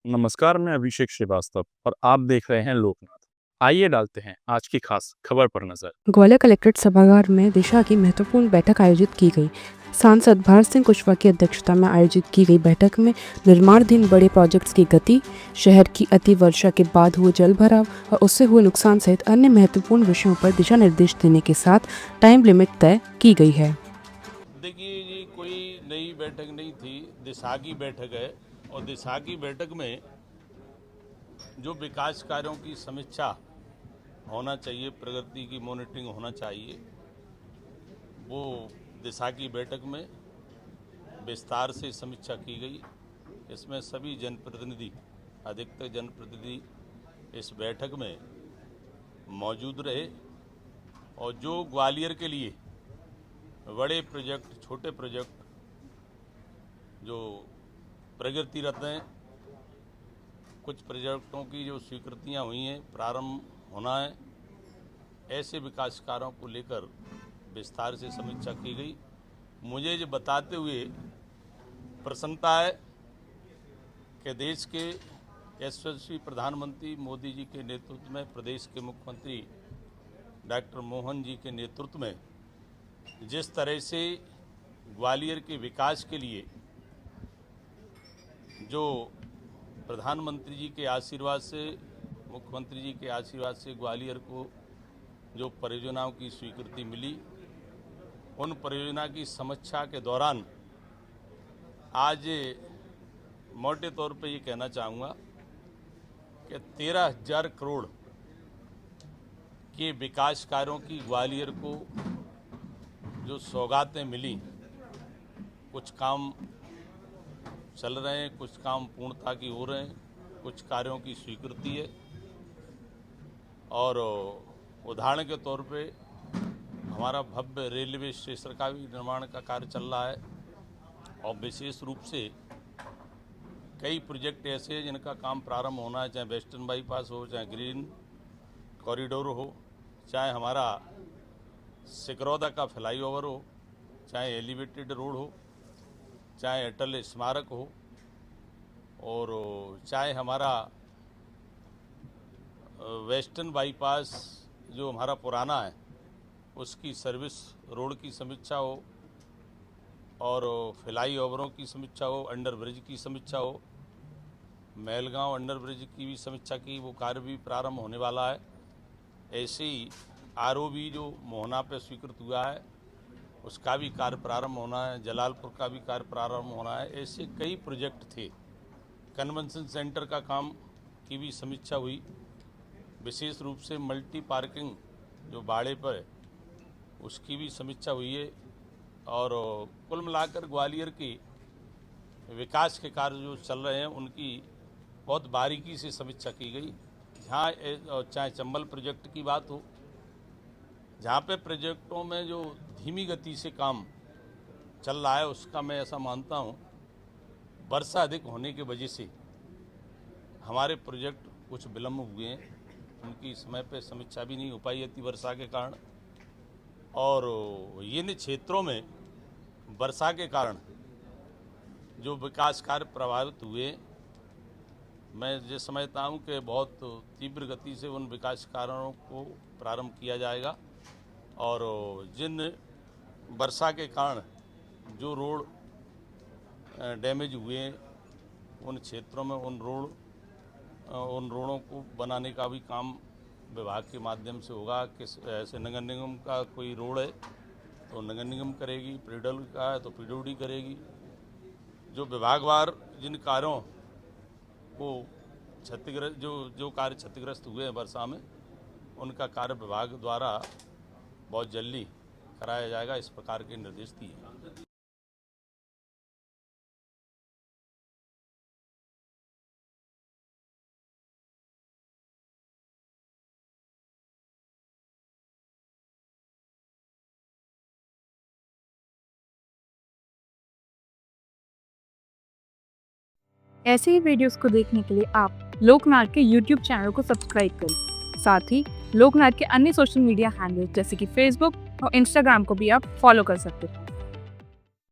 नमस्कार, मैं अभिषेक श्रीवास्तव और आप देख रहे हैं लोकनाथ। आइए डालते हैं आज की खास खबर पर नजर। ग्वालियर कलेक्ट्रेट सभागार में दिशा की महत्वपूर्ण बैठक आयोजित की गई। सांसद भारत सिंह कुशवाहा की अध्यक्षता में आयोजित की गई बैठक में निर्माणाधीन बड़े प्रोजेक्ट्स की गति, शहर की अति वर्षा के बाद हुए जल भराव और उससे हुए नुकसान सहित अन्य महत्वपूर्ण विषयों पर दिशा निर्देश देने के साथ टाइम लिमिट तय की गई है। देखिए, ये कोई नई बैठक नहीं थी, दिशा की बैठक है और दिशा की बैठक में जो विकास कार्यों की समीक्षा होना चाहिए, प्रगति की मॉनिटरिंग होना चाहिए, वो दिशा की बैठक में विस्तार से समीक्षा की गई। इसमें सभी जनप्रतिनिधि, अधिकतर जनप्रतिनिधि इस बैठक में मौजूद रहे और जो ग्वालियर के लिए बड़े प्रोजेक्ट, छोटे प्रोजेक्ट जो प्रगतिरत हैं, कुछ प्रोजेक्टों की जो स्वीकृतियां हुई हैं, प्रारंभ होना है, ऐसे विकास कार्यों को लेकर विस्तार से समीक्षा की गई। मुझे ये बताते हुए प्रसन्नता है कि देश के यशस्वी प्रधानमंत्री मोदी जी के नेतृत्व में, प्रदेश के मुख्यमंत्री डॉक्टर मोहन जी के नेतृत्व में जिस तरह से ग्वालियर के विकास के लिए जो प्रधानमंत्री जी के आशीर्वाद से, मुख्यमंत्री जी के आशीर्वाद से ग्वालियर को जो परियोजनाओं की स्वीकृति मिली, उन परियोजना की समीक्षा के दौरान आज मोटे तौर पे ये कहना चाहूँगा कि 13,000 करोड़ के विकास कार्यों की ग्वालियर को जो सौगातें मिली, कुछ काम चल रहे हैं, कुछ काम पूर्णता की हो रहे हैं, कुछ कार्यों की स्वीकृति है। और उदाहरण के तौर पे हमारा भव्य रेलवे स्टेशन का भी निर्माण का कार्य चल रहा है और विशेष रूप से कई प्रोजेक्ट ऐसे हैं जिनका काम प्रारंभ होना है, चाहे वेस्टर्न बाईपास हो, चाहे ग्रीन कॉरिडोर हो, चाहे हमारा सिकरौदा का फ्लाईओवर हो, चाहे एलिवेटेड रोड हो, चाहे अटल स्मारक हो, और चाहे हमारा वेस्टर्न बाईपास जो हमारा पुराना है उसकी सर्विस रोड की समीक्षा हो, और फ्लाईओवरों की समीक्षा हो, अंडर ब्रिज की समीक्षा हो। महलगांव अंडर ब्रिज की भी समीक्षा की, वो कार्य भी प्रारंभ होने वाला है। ऐसे ही आरओबी जो मोहना पे स्वीकृत हुआ है उसका भी कार्य प्रारंभ होना है, जलालपुर का भी कार्य प्रारंभ होना है। ऐसे कई प्रोजेक्ट थे। कन्वेंशन सेंटर का काम की भी समीक्षा हुई, विशेष रूप से मल्टी पार्किंग जो बाड़े पर है उसकी भी समीक्षा हुई है। और कुल मिलाकर ग्वालियर के विकास के कार्य जो चल रहे हैं उनकी बहुत बारीकी से समीक्षा की गई। जहाँ चाहे चंबल प्रोजेक्ट की बात हो, जहाँ पे प्रोजेक्टों में जो धीमी गति से काम चल रहा है उसका मैं ऐसा मानता हूँ वर्षा अधिक होने की वजह से हमारे प्रोजेक्ट कुछ विलम्ब हुए हैं, उनकी समय पे समीक्षा भी नहीं हो पाई अति वर्षा के कारण। और इन क्षेत्रों में वर्षा के कारण जो विकास कार्य प्रभावित हुए, मैं ये समझता हूँ कि बहुत तीव्र गति से उन विकास कार्यों को प्रारंभ किया जाएगा। और जिन वर्षा के कारण जो रोड डैमेज हुए हैं उन क्षेत्रों में उन रोडों को बनाने का भी काम विभाग के माध्यम से होगा। कि ऐसे नगर निगम का कोई रोड है तो नगर निगम करेगी, पीडब्ल्यू का है तो पीडब्ल्यूडी करेगी। जो विभागवार जिन कार्यों को क्षतिग्रस्त जो कार्य क्षतिग्रस्त हुए हैं वर्षा में, उनका कार्य विभाग द्वारा बहुत जल्दी कराया जाएगा, इस प्रकार के निर्देश दिए। ऐसे ही वीडियोस को देखने के लिए आप लोकनाथ के YouTube चैनल को सब्सक्राइब करें। साथ ही लोकनाथ के अन्य सोशल मीडिया हैंडल्स जैसे कि फेसबुक और इंस्टाग्राम को भी आप फॉलो कर सकते हैं।